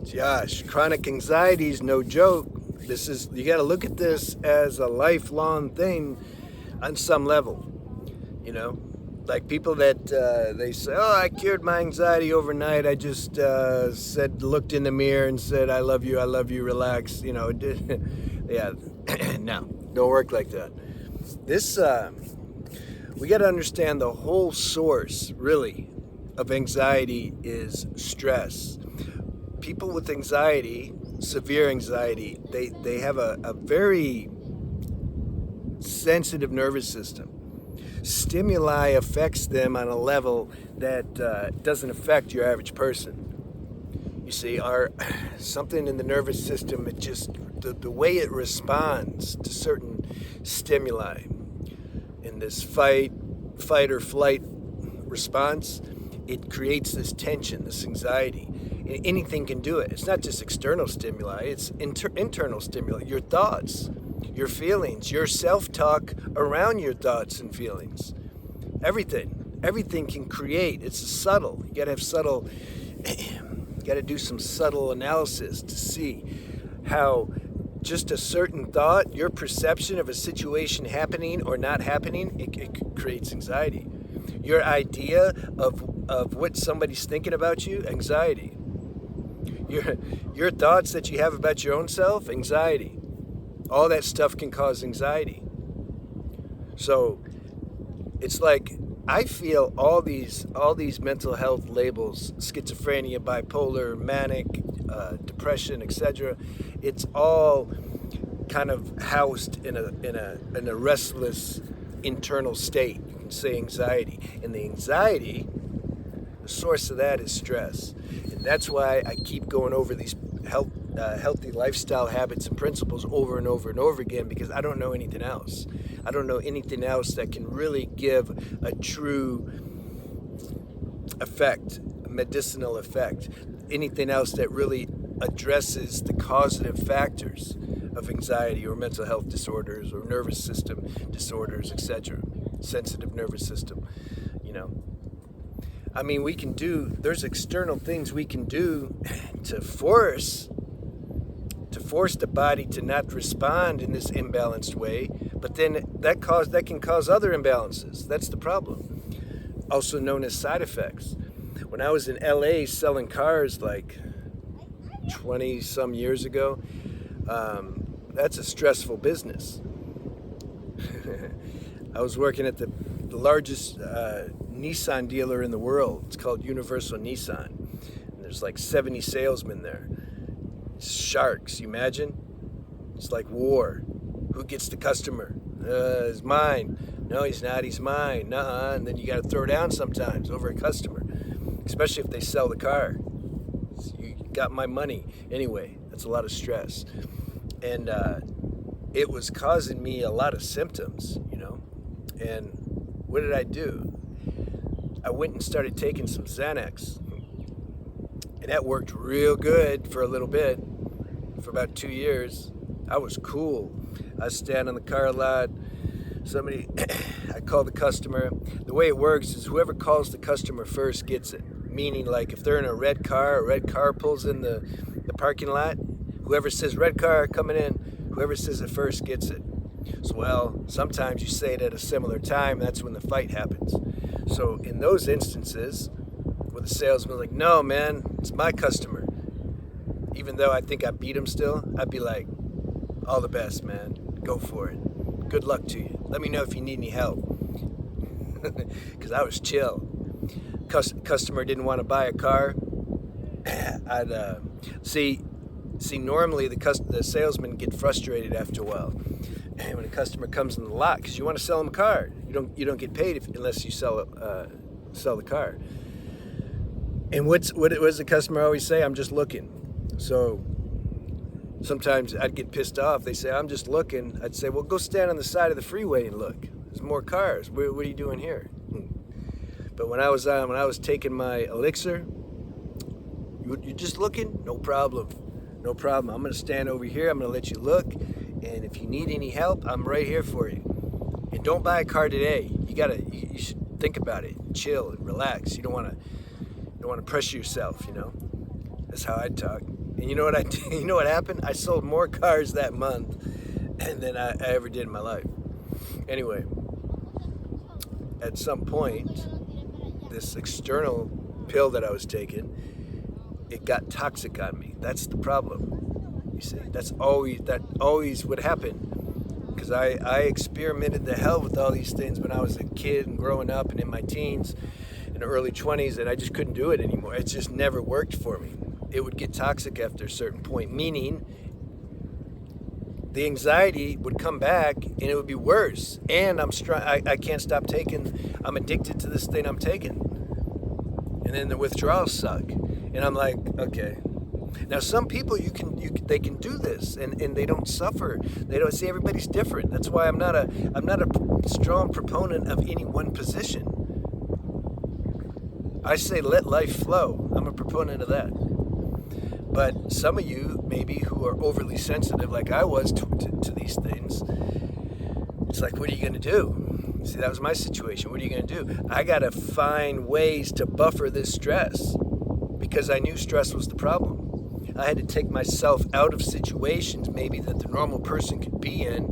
Josh, chronic anxiety is no joke. You got to look at this as a lifelong thing on some level. You know, like people that they say, "Oh, I cured my anxiety overnight. I just looked in the mirror and said, I love you, relax." You know, it did. Yeah, no, don't work like that. This we got to understand the whole source, really, of anxiety is stress. People with anxiety, severe anxiety, they have a very sensitive nervous system. Stimuli affects them on a level that doesn't affect your average person. You see, something in the nervous system, it just the way it responds to certain stimuli in this fight or flight response, it creates this tension, this anxiety. And anything can do it. It's not just external stimuli, it's internal stimuli, your thoughts, your feelings, your self-talk around your thoughts and feelings. Everything can create. It's subtle. You got to do some subtle analysis to see how just a certain thought, your perception of a situation happening or not happening, it creates anxiety. Your idea of what somebody's thinking about you, anxiety. Your thoughts that you have about your own self, anxiety. All that stuff can cause anxiety. So it's like I feel all these mental health labels, schizophrenia, bipolar, manic, depression, etc. It's all kind of housed in a restless internal state. You can say anxiety, and the anxiety, the source of that is stress, and that's why I keep going over these healthy lifestyle habits and principles over and over and over again, because I don't know anything else. I don't know anything else that can really give a true effect, a medicinal effect. Anything else that really addresses the causative factors of anxiety or mental health disorders or nervous system disorders, etc. Sensitive nervous system, you know. I mean, there's external things we can do to force the body to not respond in this imbalanced way, but then that can cause other imbalances. That's the problem. Also known as side effects. When I was in LA selling cars like 20 some years ago, that's a stressful business. I was working at the largest Nissan dealer in the world. It's called Universal Nissan. And there's like 70 salesmen there. Sharks, you imagine? It's like war. Who gets the customer? It's mine. No, he's not. He's mine. Nuh-uh. And then you got to throw down sometimes over a customer, especially if they sell the car. So you got my money. Anyway, that's a lot of stress. And it was causing me a lot of symptoms, you know. And what did I do? I went and started taking some Xanax. And that worked real good for a little bit. For about 2 years. I was cool. I stand on the car lot. I call the customer. The way it works is whoever calls the customer first gets it. Meaning, like, if they're in a red car pulls in the parking lot, whoever says red car coming in, whoever says it first gets it. So, well, sometimes you say it at a similar time, that's when the fight happens. So in those instances, where the salesman's like, no, man, it's my customer. Even though I think I beat him still, I'd be like, all the best, man. Go for it. Good luck to you. Let me know if you need any help. Because I was chill. Customer didn't want to buy a car. I'd see. Normally the salesmen get frustrated after a while. And when a customer comes in the lot, because you want to sell them a car, you don't get paid unless you sell the car. And what does the customer always say? I'm just looking. So sometimes I'd get pissed off. They say, I'm just looking. I'd say, well, go stand on the side of the freeway and look. There's more cars. What are you doing here? But when I was taking my elixir, you're just looking? No problem. No problem. I'm going to stand over here. I'm going to let you look. And if you need any help, I'm right here for you. And don't buy a car today. You should think about it. Chill and relax. You don't want to pressure yourself, you know. That's how I talk. And you know what I did? You know what happened? I sold more cars that month than I ever did in my life. Anyway, at some point, this external pill that I was taking, it got toxic on me. That's the problem. You see, that always would happen. Because I experimented the hell with all these things when I was a kid and growing up and in my teens and early 20s, and I just couldn't do it anymore. It just never worked for me. It would get toxic after a certain point, meaning the anxiety would come back and it would be worse. And I can't stop taking, I'm addicted to this thing I'm taking. And then the withdrawals suck. And I'm like, okay. Now some people they can do this and they don't suffer. They don't see, everybody's different. That's why I'm not a strong proponent of any one position. I say let life flow. I'm a proponent of that. But some of you maybe who are overly sensitive like I was to these things, it's like, what are you going to do? See, that was my situation. What are you going to do? I got to find ways to buffer this stress because I knew stress was the problem. I had to take myself out of situations maybe that the normal person could be in,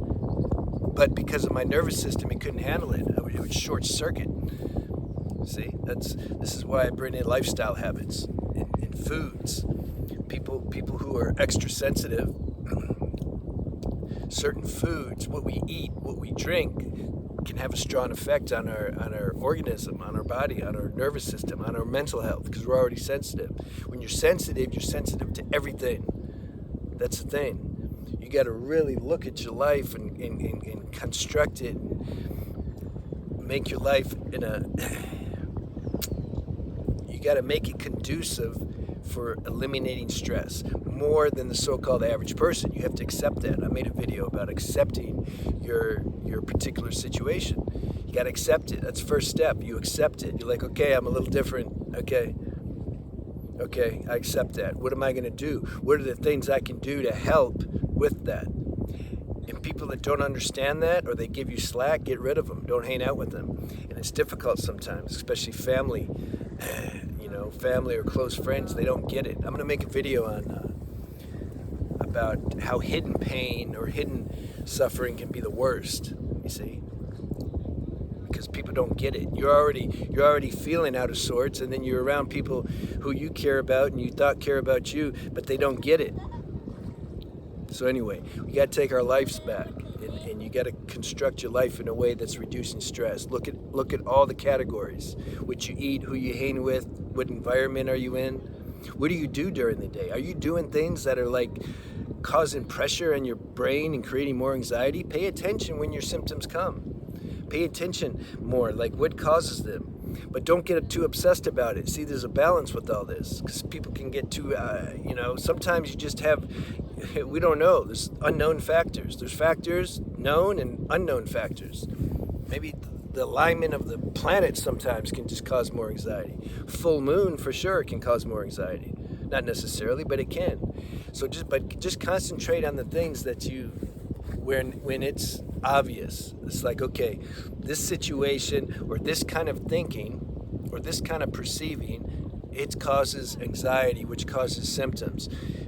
but because of my nervous system, it couldn't handle it. It would short circuit. See, this is why I bring in lifestyle habits in foods. People who are extra sensitive, certain foods, what we eat, what we drink, can have a strong effect on our organism, on our body, on our nervous system, on our mental health, because we're already sensitive. When you're sensitive to everything. That's the thing. You got to really look at your life and construct it, make your life you got to make it conducive for eliminating stress more than the so-called average person. You have to accept that. I made a video about accepting your particular situation. You got to accept it. That's the first step. You accept it. You're like, okay, I'm a little different. Okay, I accept that. What am I going to do? What are the things I can do to help with that? And people that don't understand that, or they give you slack, get rid of them. Don't hang out with them. And it's difficult sometimes, especially family. Family or close friends, they don't get it. I'm going to make a video on about how hidden pain or hidden suffering can be the worst. You see, because people don't get it. You're already feeling out of sorts, and then you're around people who you care about and you thought care about you, but they don't get it. So anyway, we got to take our lives back, and you got to construct your life in a way that's reducing stress. Look at all the categories: what you eat, who you hang with, what environment are you in, what do you do during the day? Are you doing things that are like causing pressure in your brain and creating more anxiety? Pay attention when your symptoms come. Pay attention more, like what causes them. But don't get too obsessed about it. See, there's a balance with all this, because people can get too, sometimes you just have, we don't know. There's unknown factors. There's factors, known and unknown factors. Maybe the alignment of the planets sometimes can just cause more anxiety. Full moon, for sure, can cause more anxiety. Not necessarily, but it can. So just concentrate on the things that when it's obvious. It's like, okay, this situation or this kind of thinking or this kind of perceiving, it causes anxiety, which causes symptoms.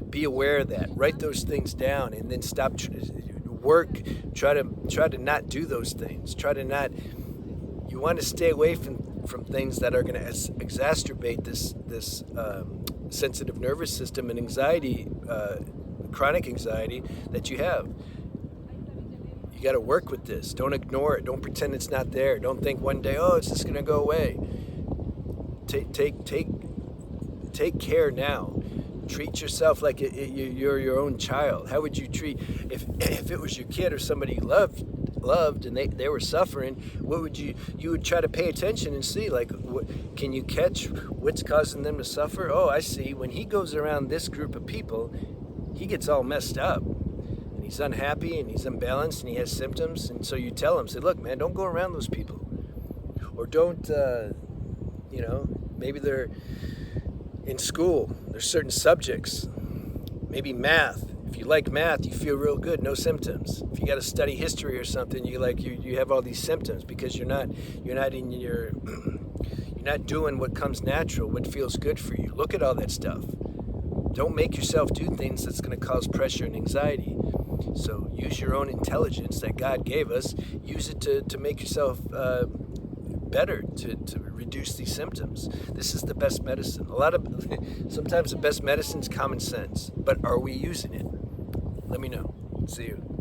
Be aware of that. Write those things down, and then stop. Try to not do those things. You want to stay away from things that are going to exacerbate this sensitive nervous system and anxiety, chronic anxiety that you have. You got to work with this. Don't ignore it. Don't pretend it's not there. Don't think one day, oh, it's just going to go away. Take care now. Treat yourself like you're your own child. How would you treat if it was your kid or somebody you loved and they were suffering? What would you would try to pay attention and see, like, can you catch what's causing them to suffer? Oh, I see. When he goes around this group of people, he gets all messed up. And he's unhappy and he's imbalanced and he has symptoms. And so you tell him, say, look, man, don't go around those people. Or don't, maybe they're in school. There's certain subjects, maybe math. If you like math, you feel real good, no symptoms. If you got to study history or something, you have all these symptoms because you're not doing what comes natural, what feels good for you. Look at all that stuff. Don't make yourself do things that's going to cause pressure and anxiety. So use your own intelligence that God gave us. Use it to make yourself better, to reduce these symptoms. This is the best medicine. Sometimes the best medicine is common sense, but are we using it? Let me know. See you.